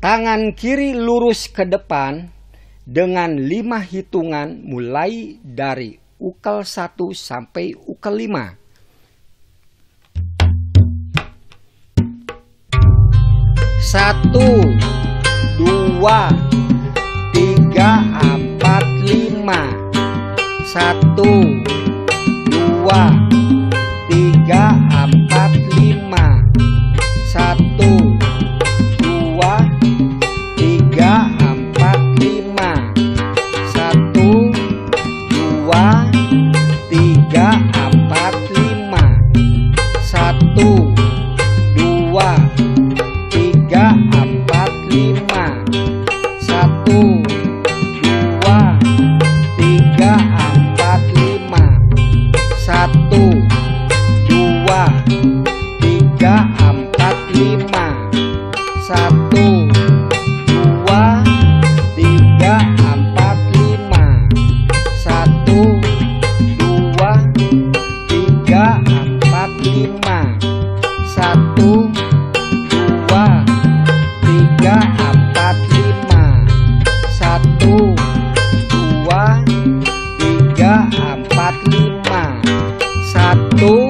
Tangan kiri lurus ke depan dengan 5 hitungan mulai dari ukel 1 sampai ukel 5. 1, 2, 3, 4, 5. 1, 2, 3, 4, 5. 1,